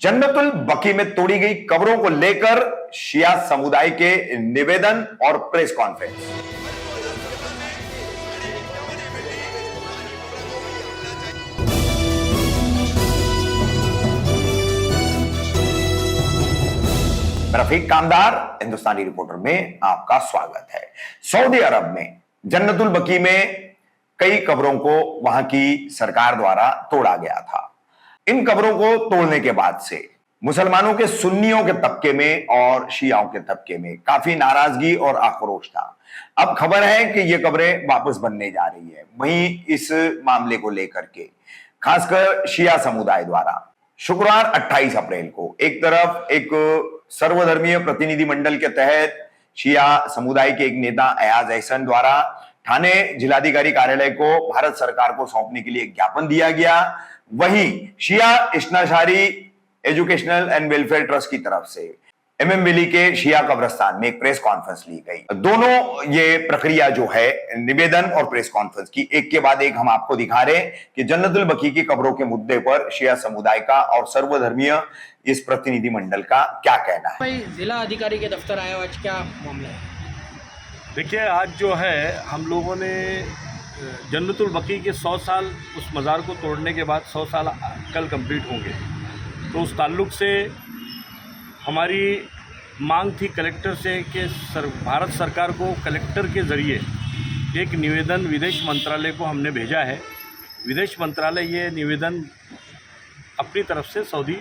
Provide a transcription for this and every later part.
जन्नतुल बकी में तोड़ी गई कब्रों को लेकर शिया समुदाय के निवेदन और प्रेस कॉन्फ्रेंस। रफीक कामदार हिंदुस्तानी रिपोर्टर में आपका स्वागत है। सऊदी अरब में जन्नतुल बकी में कई कब्रों को वहां की सरकार द्वारा तोड़ा गया था। इन कब्रों को तोड़ने के बाद से मुसलमानों के सुन्नियों के तबके में और शियाओं के तबके में काफी नाराजगी और आक्रोश था। अब खबर है कि ये कब्रें वापस बनने जा रही है। वहीं इस मामले को लेकर के खासकर शिया समुदाय द्वारा शुक्रवार 28 अप्रैल को एक तरफ एक सर्वधर्मीय प्रतिनिधि मंडल के तहत शिया समुदाय के एक नेता एयाज एहसन द्वारा ठाणे जिलाधिकारी कार्यालय को भारत सरकार को सौंपने के लिए एक ज्ञापन दिया गया। वहीं शिया इस्नाशारी एजुकेशनल एंड वेलफेयर ट्रस्ट की तरफ से एमएम वैली के शिया कब्रिस्तान में एक प्रेस कॉन्फ्रेंस ली गई। दोनों ये प्रक्रिया जो है निवेदन और प्रेस कॉन्फ्रेंस की एक के बाद एक हम आपको दिखा रहे हैं कि जन्नतुल बकी की कब्रों के मुद्दे पर शिया समुदाय का और सर्वधर्मीय इस प्रतिनिधि मंडल का क्या कहना है। भाई जिला अधिकारी के दफ्तर आया, आज क्या मामला है? देखिए, आज जो है हम लोगों ने जन्नतुल बकी के 100 साल उस मज़ार को तोड़ने के बाद 100 साल कल कंप्लीट होंगे, तो उस ताल्लुक़ से हमारी मांग थी कलेक्टर से कि भारत सरकार को कलेक्टर के ज़रिए एक निवेदन विदेश मंत्रालय को हमने भेजा है। विदेश मंत्रालय ये निवेदन अपनी तरफ से सऊदी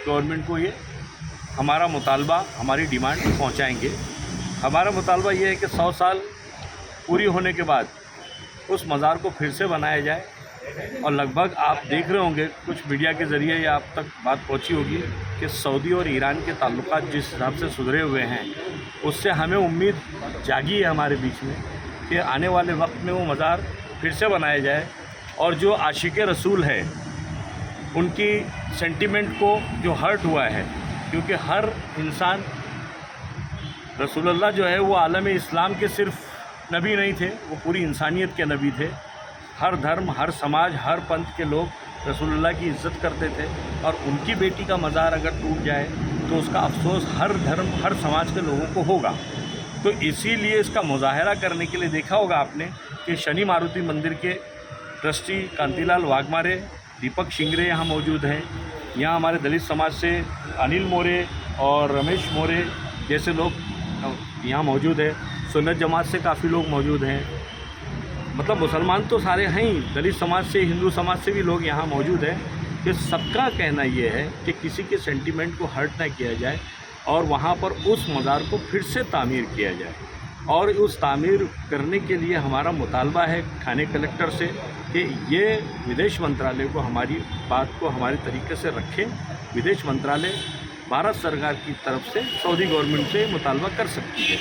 गवर्नमेंट को ये हमारा मुतालबा, हमारी डिमांड पहुंचाएंगे। हमारा मुतालबा ये है कि 100 साल पूरी होने के बाद उस मज़ार को फिर से बनाया जाए। और लगभग आप देख रहे होंगे कुछ मीडिया के ज़रिए ये आप तक बात पहुंची होगी कि सऊदी और ईरान के ताल्लुकात जिस हिसाब से सुधरे हुए हैं, उससे हमें उम्मीद जागी है हमारे बीच में कि आने वाले वक्त में वो मज़ार फिर से बनाया जाए और जो आशिक रसूल है उनकी सेंटिमेंट को जो हर्ट हुआ है, क्योंकि हर इंसान रसूलुल्लाह जो है वो आलम इस्लाम के सिर्फ नबी नहीं थे, वो पूरी इंसानियत के नबी थे। हर धर्म, हर समाज, हर पंथ के लोग रसूलुल्लाह की इज़्ज़त करते थे और उनकी बेटी का मज़ार अगर टूट जाए तो उसका अफसोस हर धर्म, हर समाज के लोगों को होगा। तो इसीलिए इसका मुजाहरा करने के लिए देखा होगा आपने कि शनि मारुति मंदिर के ट्रस्टी कांतिलाल वाघमारे, दीपक शिंगरे यहाँ मौजूद हैं। यहाँ हमारे दलित समाज से अनिल मोरे और रमेश मोरे जैसे लोग यहाँ मौजूद है। सुन्नत जमात से काफ़ी लोग मौजूद हैं। मतलब मुसलमान तो सारे हैं ही, दलित समाज से, हिंदू समाज से भी लोग यहाँ मौजूद हैं। कि सबका कहना ये है कि किसी के सेंटीमेंट को हर्ट ना किया जाए और वहाँ पर उस मज़ार को फिर से तामीर किया जाए। और उस तामीर करने के लिए हमारा मुतालबा है ठाणे कलेक्टर से कि ये विदेश मंत्रालय को हमारी बात को हमारे तरीके से रखें। विदेश मंत्रालय भारत सरकार की तरफ से सऊदी गवर्नमेंट से मुतालबा कर सकती है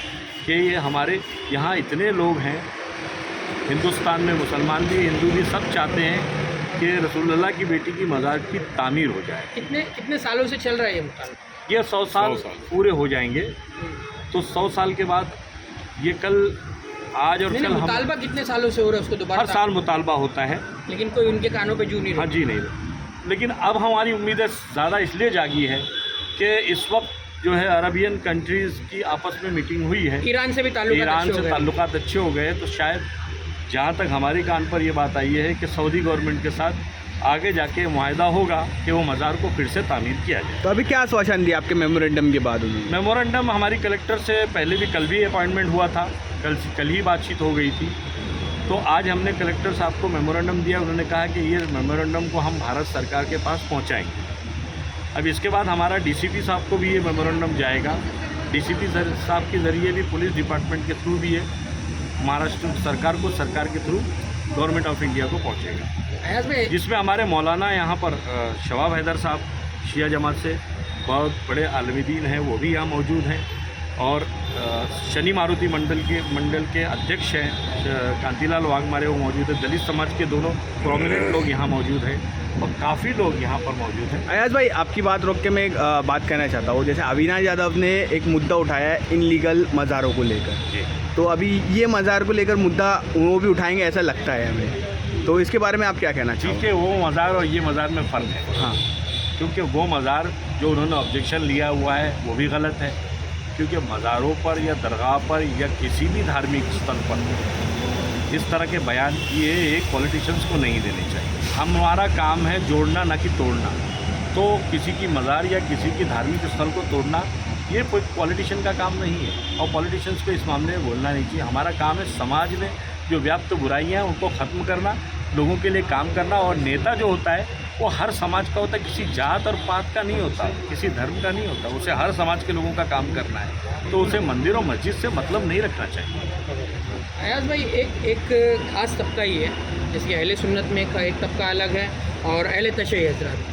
कि ये हमारे यहाँ इतने लोग हैं, हिंदुस्तान में मुसलमान भी, हिंदू भी, सब चाहते हैं कि रसूलुल्लाह की बेटी की मज़ार की तामीर हो जाए। कितने सालों से चल रहा है ये मुतालबा? ये 100 साल पूरे हो जाएंगे, तो 100 साल के बाद ये कल, आज और कल मुतालबा कितने सालों से हो रहा है उसको दोबारा? हर साल मुतालबा होता है, लेकिन कोई उनके कानों पे जू नहीं। हाँ जी, नहीं। लेकिन अब हमारी उम्मीदें ज़्यादा इसलिए जागी है कि इस वक्त जो है अरबियन कंट्रीज़ की आपस में मीटिंग हुई है। ईरान से भी ताल्लुकात अच्छे हो गए। तो शायद जहाँ तक हमारे कान पर ये बात आई है कि सऊदी गवर्नमेंट के साथ आगे जाके मुआहदा होगा कि वो मज़ार को फिर से तामीर किया जाए। तो अभी क्या आश्वासन दिया आपके मेमोरेंडम के बाद? मेमोरेंडम हमारी कलेक्टर से पहले भी, कल भी अपॉइंटमेंट हुआ था, कल ही बातचीत हो गई थी। तो आज हमने कलेक्टर साहब को मेमोरेंडम दिया। उन्होंने कहा कि ये मेमोरेंडम को हम भारत सरकार के पास पहुँचाएँगे। अब इसके बाद हमारा डीसीपी साहब को भी ये मेमोरेंडम जाएगा। डीसीपी साहब के ज़रिए भी पुलिस डिपार्टमेंट के थ्रू भी है महाराष्ट्र सरकार को, सरकार के थ्रू गवर्नमेंट ऑफ इंडिया को पहुंचेगा। जिसमें हमारे मौलाना यहाँ पर शवाब हैदर साहब शिया जमात से बहुत बड़े आलमी दीन हैं, वो भी यहाँ मौजूद हैं। और शनि मारुति मंडल के अध्यक्ष हैं कांतिलाल वाघमारे, वो मौजूद है। दलित समाज के दोनों प्रोमिनेंट लोग यहाँ मौजूद हैं और काफ़ी लोग यहाँ पर मौजूद हैं। अयाज भाई, आपकी बात रोक के मैं एक बात कहना चाहता हूँ। जैसे अविनाश यादव ने एक मुद्दा उठाया है इनलीगल मज़ारों को लेकर, तो अभी ये मज़ार को लेकर मुद्दा वो भी उठाएंगे ऐसा लगता है हमें। तो इसके बारे में आप क्या कहना चाहेंगे? ठीक है, वो मज़ार और ये मज़ार में फ़र्क है। हाँ, क्योंकि वो मज़ार जो उन्होंने ऑब्जेक्शन लिया हुआ है वो भी गलत है, क्योंकि मज़ारों पर या दरगाह पर या किसी भी धार्मिक स्थल पर इस तरह के बयान किए एक पॉलिटिशियंस को नहीं देने चाहिए। हमारा काम है जोड़ना, ना कि तोड़ना। तो किसी की मज़ार या किसी की धार्मिक स्थल को तोड़ना ये कोई पॉलिटिशियन का काम नहीं है, और पॉलिटिशियंस को इस मामले में बोलना नहीं चाहिए। हमारा काम है समाज में जो व्याप्त बुराइयां हैं उनको ख़त्म करना, लोगों के लिए काम करना। और नेता जो होता है वो हर समाज का होता है, किसी जात और पात का नहीं होता, किसी धर्म का नहीं होता। उसे हर समाज के लोगों का काम करना है, तो उसे मंदिर और मस्जिद से मतलब नहीं रखना चाहिए। अयाज भाई, एक ख़ास तबका ही है, जैसे कि अहले सुन्नत में एक तबका अलग है और अहले तशय्युअ हज़रात,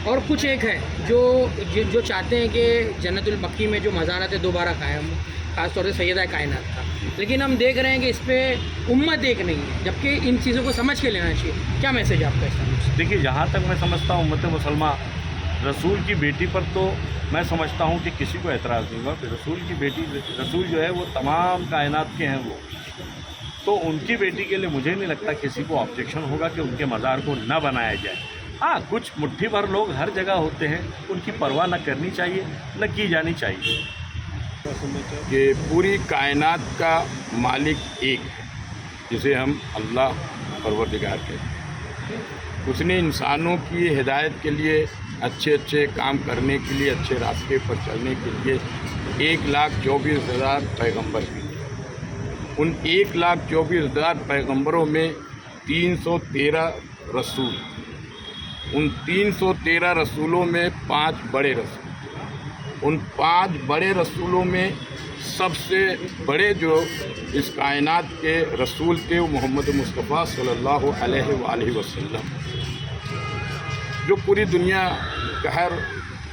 और कुछ एक है जो चाहते हैं कि जन्नतुल बकी में जो मज़ारात है दोबारा कायम, ख़ास तौर से सैयदा कायनात का। लेकिन हम देख रहे हैं कि इस पर उम्मत एक नहीं है, जबकि इन चीज़ों को समझ के लेना चाहिए। क्या मैसेज आपका इस तरह से? देखिए, जहाँ तक मैं समझता हूँ उम्मत मुसलमान, रसूल की बेटी पर तो मैं समझता हूँ कि किसी को एतराज़ नहीं होगा। रसूल की बेटी, रसूल जो है वो तमाम कायनात के हैं वो, तो उनकी बेटी के लिए मुझे नहीं लगता किसी को ऑब्जेक्शन होगा कि उनके मज़ार को न बनाया जाए। हाँ, कुछ मुट्ठी भर लोग हर जगह होते हैं, उनकी परवाह न करनी चाहिए, न की जानी चाहिए। कि पूरी कायनात का मालिक एक है, जिसे हम अल्लाह परवरदिगार कहते हैं। उसने इंसानों की हिदायत के लिए, अच्छे अच्छे काम करने के लिए, अच्छे रास्ते पर चलने के लिए 1,24,000 पैगंबर भेजे। उन 1,24,000 पैगंबरों में 313 रसूल, उन 313 रसूलों में 5 बड़े रसूल, उन 5 बड़े रसूलों में सबसे बड़े जो इस कायनात के रसूल थे वो मोहम्मद मुस्तफ़ा सल्लल्लाहु अलैहि वसल्लम, जो पूरी दुनिया का हर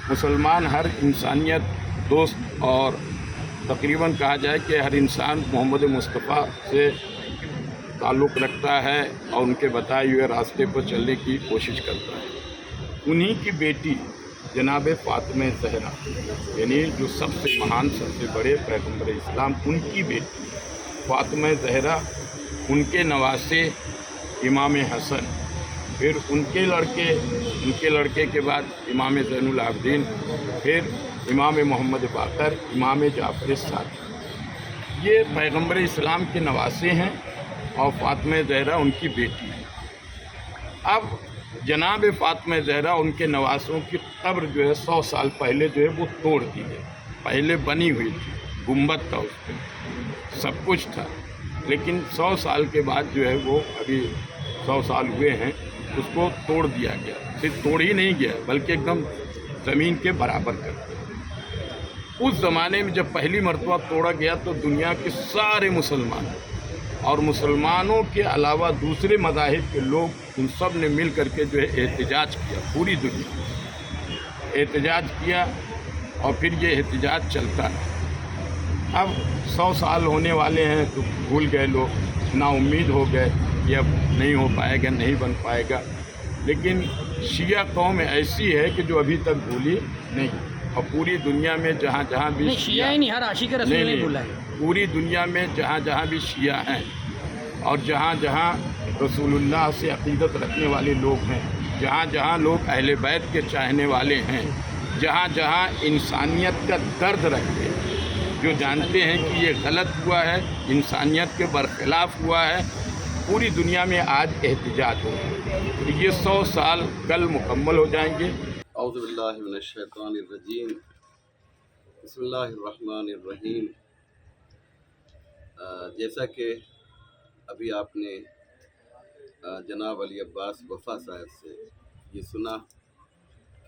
मुसलमान, हर इंसानियत दोस्त, और तकरीबन कहा जाए कि हर इंसान मोहम्मद मुस्तफ़ा से ताल्लुक़ रखता है और उनके बताए हुए रास्ते पर चलने की कोशिश करता है। उन्हीं की बेटी जनाब फ़ातिमा ज़हरा, यानी जो सबसे महान, सबसे बड़े पैगंबर इस्लाम, उनकी बेटी फ़ातिमा ज़हरा, उनके नवासे इमाम हसन, फिर उनके लड़के के बाद इमाम ज़ैनुल आबिदीन, फिर इमाम मोहम्मद बाकर, इमाम जाफ़र सादिक़, ये पैगंबर इस्लाम के नवासे हैं और फ़ातिमा ज़हरा उनकी बेटी है। अब जनाब फ़ातिमा ज़हरा, उनके नवासों की कब्र जो है 100 साल पहले जो है वो तोड़ दी गई। पहले बनी हुई थी, गुंबद था, उस पर सब कुछ था, लेकिन 100 साल के बाद जो है वो, अभी 100 साल हुए हैं, उसको तोड़ दिया गया। सिर्फ तोड़ ही नहीं गया बल्कि एकदम ज़मीन के बराबर कर दिया। उस ज़माने में जब पहली मरतबा तोड़ा गया तो दुनिया के सारे मुसलमान और मुसलमानों के अलावा दूसरे मज़ाहिब के लोग, उन सब ने मिल करके जो है एहतजाज किया, पूरी दुनिया एहतजाज किया, और फिर ये एहतजाज चलता रहा। अब 100 साल होने वाले हैं तो भूल गए लोग, नाउम्मीद हो गए कि अब नहीं हो पाएगा, नहीं बन पाएगा। लेकिन शिया कौम ऐसी है कि जो अभी तक भूली नहीं, और पूरी दुनिया में जहाँ जहाँ भी शिया ही नहीं, हर आशिक रसूल ने भूला है। पूरी दुनिया में जहाँ जहाँ भी शिया हैं और जहाँ जहाँ रसूलुल्लाह से अक़ीदत रखने वाले लोग हैं, जहाँ जहाँ लोग अहले बैत के चाहने वाले हैं, जहाँ जहाँ इंसानियत का दर्द रखते हैं, जो जानते हैं कि ये गलत हुआ है, इंसानियत के बरखिलाफ़ हुआ है, पूरी दुनिया में आज एहतजाज हो रहा है। तो ये 100 साल कल मुकम्मल हो जाएंगे। औज़ुबिल्लाहि मिनश्शैतानिर्रजीम, बिस्मिल्लाहिर्रहमानिर्रहीम। जैसा कि अभी आपने जनाब अली अब्बास वफ़ा साहब से ये सुना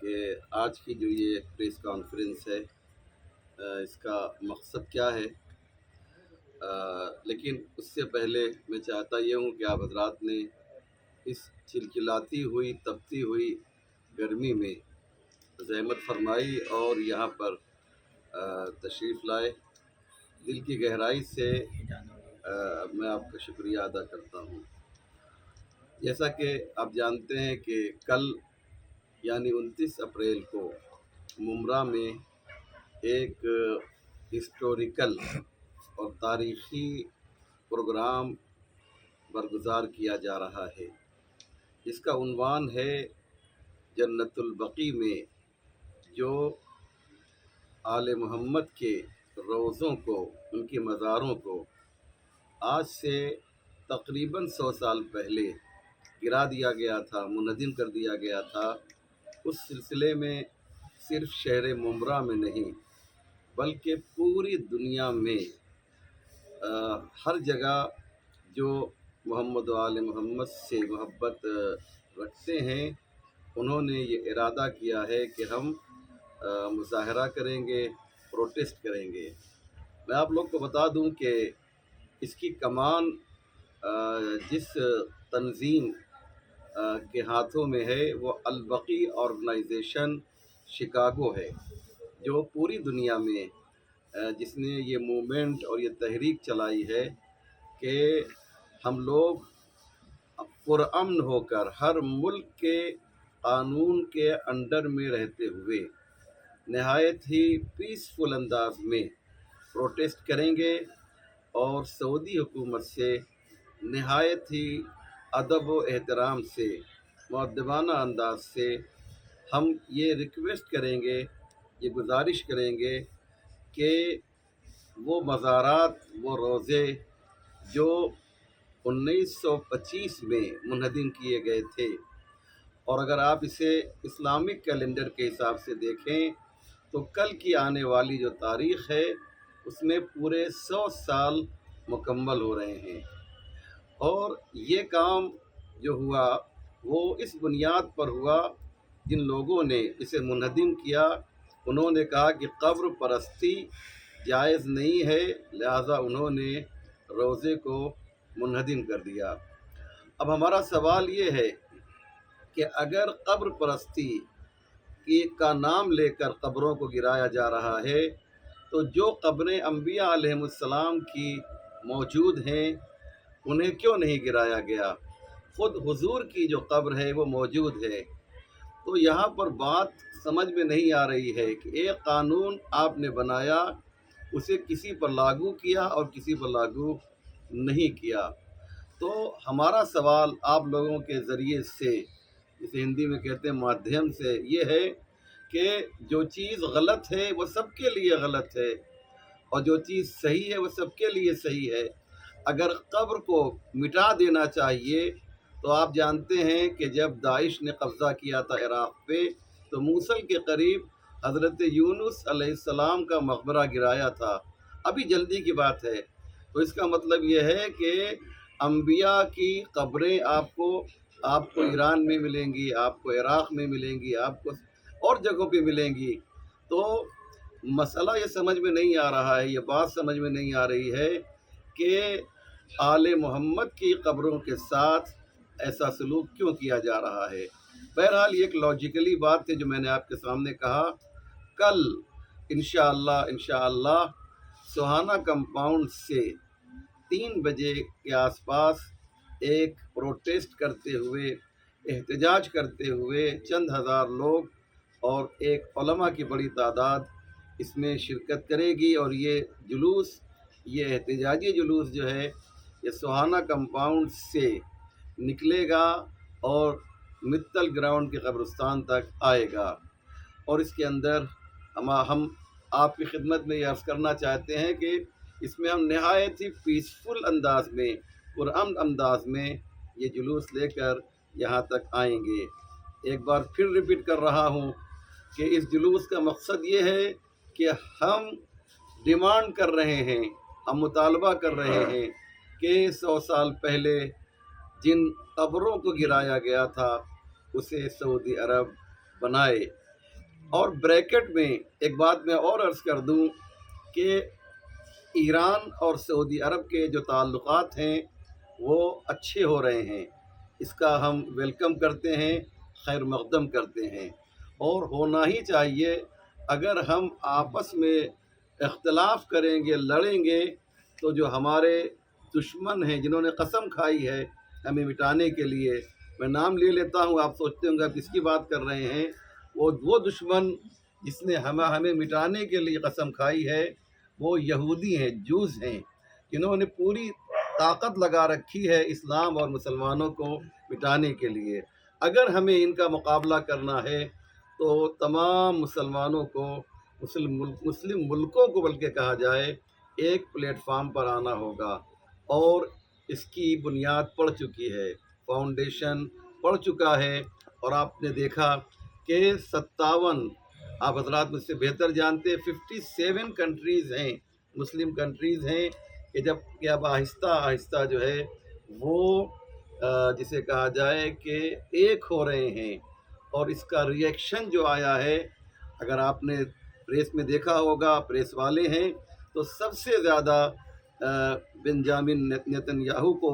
कि आज की जो ये प्रेस कॉन्फ्रेंस है, इसका मकसद क्या है, लेकिन उससे पहले मैं चाहता ये हूँ कि आप हज़रात ने इस चिलचिलाती हुई, तपती हुई गर्मी में ज़हमत फरमाई और यहाँ पर तशरीफ़ लाए। दिल की गहराई से मैं आपका शुक्रिया अदा करता हूँ। जैसा कि आप जानते हैं कि कल यानी 29 अप्रैल को मुमरा में एक हिस्टोरिकल और तारीख़ी प्रोग्राम बरगुज़ार किया जा रहा है, जिसका उन्वान है जन्नतुल बकी में जो आले मोहम्मद के रोज़ों को, उनके मज़ारों को आज से तकरीबन 100 साल पहले गिरा दिया गया था, मुनहदिम कर दिया गया था। उस सिलसिले में सिर्फ शहर मुमरा में नहीं बल्कि पूरी दुनिया में हर जगह जो मोहम्मद व आले मोहम्मद से मोहब्बत रखते हैं, उन्होंने ये इरादा किया है कि हम मुज़ाहरा करेंगे, प्रोटेस्ट करेंगे। मैं आप लोग को बता दूं कि इसकी कमान जिस तंजीम के हाथों में है वो अल-बकी ऑर्गेनाइजेशन शिकागो है, जो पूरी दुनिया में जिसने ये मूवमेंट और ये तहरीक चलाई है कि हम लोग पुरअमन होकर हर मुल्क के कानून के अंडर में रहते हुए नहायत ही पीसफुल अंदाज में प्रोटेस्ट करेंगे और सऊदी हुकूमत से नहायत ही अदब व एहतराम से, मुअद्दबाना अंदाज से हम ये रिक्वेस्ट करेंगे, ये गुजारिश करेंगे कि वो मज़ारात, वो रोज़े जो 1925 में मुनहदिम किए गए थे, और अगर आप इसे इस्लामिक कैलेंडर के हिसाब से देखें तो कल की आने वाली जो तारीख़ है उसमें पूरे 100 साल मुकम्मल हो रहे हैं। और ये काम जो हुआ वो इस बुनियाद पर हुआ, जिन लोगों ने इसे मुनहदिम किया उन्होंने कहा कि कब्र परस्ती जायज़ नहीं है, लिहाजा उन्होंने रोज़े को मुनहदिम कर दिया। अब हमारा सवाल ये है कि अगर कब्र परस्ती का नाम लेकर कब्रों को गिराया जा रहा है, तो जो कब्रें अम्बिया अलैहिमुस्सलाम की मौजूद हैं उन्हें क्यों नहीं गिराया गया? ख़ुद हुजूर की जो कब्र है वो मौजूद है। तो यहाँ पर बात समझ में नहीं आ रही है कि एक कानून आपने बनाया, उसे किसी पर लागू किया और किसी पर लागू नहीं किया। तो हमारा सवाल आप लोगों के ज़रिए से, जिसे हिंदी में कहते हैं माध्यम से, ये है कि जो चीज़ गलत है वो सबके लिए गलत है और जो चीज़ सही है वो सबके लिए सही है। अगर कब्र को मिटा देना चाहिए तो आप जानते हैं कि जब दाइश ने कब्ज़ा किया था इराक़ पे, तो मूसल के करीब हज़रत यूनुस अलैहिस्सलाम का मकबरा गिराया था। अभी जल्दी की बात है। तो इसका मतलब ये है कि अम्बिया की कब्रें आपको ईरान में मिलेंगी, आपको इराक़ में मिलेंगी, आपको और जगहों पे मिलेंगी। तो मसला ये समझ में नहीं आ रहा है, ये बात समझ में नहीं आ रही है कि आले मोहम्मद की कब्रों के साथ ऐसा सलूक क्यों किया जा रहा है। बहरहाल ये एक लॉजिकली बात है जो मैंने आपके सामने कहा। कल इंशाअल्लाह सुहाना कंपाउंड से 3 बजे के आसपास एक प्रोटेस्ट करते हुए, एहतजाज करते हुए चंद हज़ार लोग और एक उलमा की बड़ी तादाद इसमें शिरकत करेगी और ये जुलूस, ये एहतजाजी जुलूस जो है ये सुहाना कंपाउंड से निकलेगा और मित्तल ग्राउंड के कब्रिस्तान तक आएगा। और इसके अंदर हम आपकी खिदमत में ये अर्ज़ करना चाहते हैं कि इसमें हम नहायत ही पीसफुल अंदाज में, पुरअमन अंदाज में ये जुलूस लेकर यहाँ तक आएंगे। एक बार फिर रिपीट कर रहा हूँ कि इस जुलूस का मकसद ये है कि हम डिमांड कर रहे हैं, हम मुतालबा कर रहे हैं कि 100 साल पहले जिन कब्रों को गिराया गया था उसे सऊदी अरब बनाए। और ब्रैकेट में एक बात मैं और अर्ज़ कर दूं कि ईरान और सऊदी अरब के जो ताल्लुक़ात हैं वो अच्छे हो रहे हैं, इसका हम वेलकम करते हैं, खैर मक़दम करते हैं और होना ही चाहिए। अगर हम आपस में इख्तलाफ करेंगे, लड़ेंगे, तो जो हमारे दुश्मन हैं जिन्होंने कसम खाई है हमें मिटाने के लिए, मैं नाम ले लेता हूँ, आप सोचते होंगे आप किसकी बात कर रहे हैं, वो दुश्मन जिसने हमें मिटाने के लिए कसम खाई है वो यहूदी हैं, जूस हैं, जिन्होंने पूरी ताकत लगा रखी है इस्लाम और मुसलमानों को मिटाने के लिए। اگر ہمیں ان کا مقابلہ کرنا ہے تو تمام مسلمانوں کو، مسلم ملکوں کو بلکہ کہا جائے، ایک پلیٹ فارم پر آنا ہوگا، اور اس کی بنیاد پڑ چکی ہے، فاؤنڈیشن پڑ چکا ہے۔ اور آپ نے دیکھا کہ 57، آپ حضرات مجھ سے بہتر جانتے ہیں، 57 کنٹریز ہیں، مسلم کنٹریز ہیں، کہ اب آہستہ آہستہ جو ہے وہ جسے کہا جائے کہ ایک ہو رہے ہیں۔ اور اس کا ریئیکشن جو آیا ہے، اگر آپ نے پریس میں دیکھا ہوگا، پریس والے ہیں، تو سب سے زیادہ بنجامن نیتن یاہو کو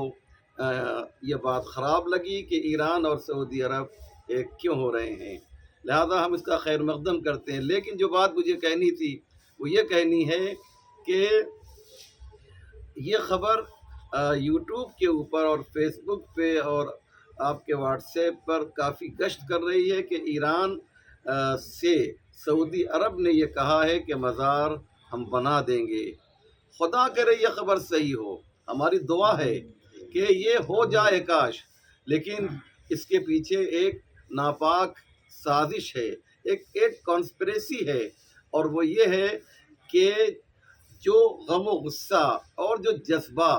یہ بات خراب لگی کہ ایران اور سعودی عرب ایک کیوں ہو رہے ہیں، لہذا ہم اس کا خیر مقدم کرتے ہیں۔ لیکن جو بات مجھے کہنی تھی وہ یہ کہنی ہے کہ یہ خبر یوٹیوب کے اوپر اور فیس بک پہ اور آپ کے واٹس ایپ پر کافی گشت کر رہی ہے کہ ایران سے سعودی عرب نے یہ کہا ہے کہ مزار ہم بنا دیں گے۔ خدا کرے یہ خبر صحیح ہو، ہماری دعا ہے کہ یہ ہو جائے کاش، لیکن اس کے پیچھے ایک ناپاک سازش ہے، ایک کانسپریسی ہے، اور وہ یہ ہے کہ جو غم و غصہ اور جو جذبہ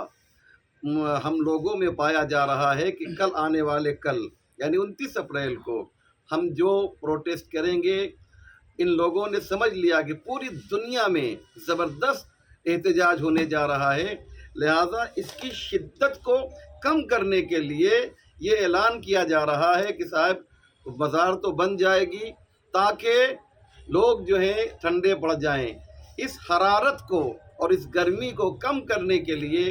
ہم لوگوں میں پایا جا رہا ہے کہ کل آنے والے کل یعنی 29 اپریل کو ہم جو پروٹیسٹ کریں گے، ان لوگوں نے سمجھ لیا کہ پوری دنیا میں زبردست احتجاج ہونے جا رہا ہے، لہذا اس کی شدت کو کم کرنے کے لیے یہ اعلان کیا جا رہا ہے کہ صاحب بازار تو بن جائے گی تاکہ لوگ جو ہیں ٹھنڈے پڑ جائیں۔ اس حرارت کو اور اس گرمی کو کم کرنے کے لیے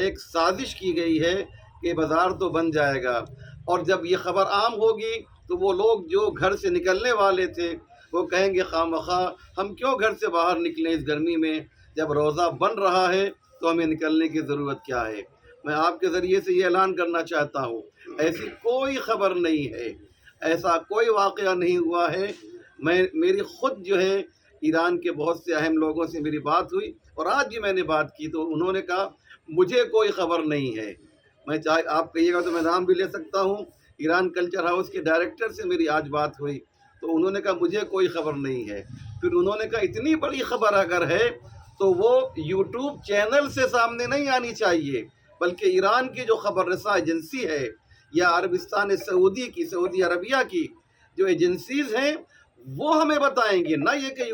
ایک سازش کی گئی ہے کہ بازار تو بن جائے گا، اور جب یہ خبر عام ہوگی تو وہ لوگ جو گھر سے نکلنے والے تھے وہ کہیں گے خواہ مخواہ ہم کیوں گھر سے باہر نکلیں اس گرمی میں، جب روزہ بن رہا ہے تو ہمیں نکلنے کی ضرورت کیا ہے۔ میں آپ کے ذریعے سے یہ اعلان کرنا چاہتا ہوں، ایسی کوئی خبر نہیں ہے، ایسا کوئی واقعہ نہیں ہوا ہے۔ میری خود جو ہے ایران کے بہت سے اہم لوگوں سے میری بات ہوئی، اور آج بھی میں نے بات کی تو انہوں نے کہا مجھے کوئی خبر نہیں ہے۔ میں چاہے آپ کہیے گا تو میں نام بھی لے سکتا ہوں، ایران کلچر ہاؤس کے ڈائریکٹر سے میری آج بات ہوئی تو انہوں نے کہا مجھے کوئی خبر نہیں ہے۔ پھر انہوں نے کہا اتنی بڑی خبر اگر ہے تو وہ یوٹیوب چینل سے سامنے نہیں آنی چاہیے، بلکہ ایران کی جو خبر رساں ایجنسی ہے یا عربستان سعودی کی، سعودی عربیہ کی جو ایجنسیز ہیں وہ ہمیں بتائیں گے، نہ یہ کہ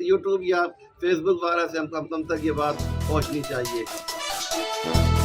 یوٹیوب یا فیس بک وغیرہ سے ہم تک یہ بات پہنچنی چاہیے۔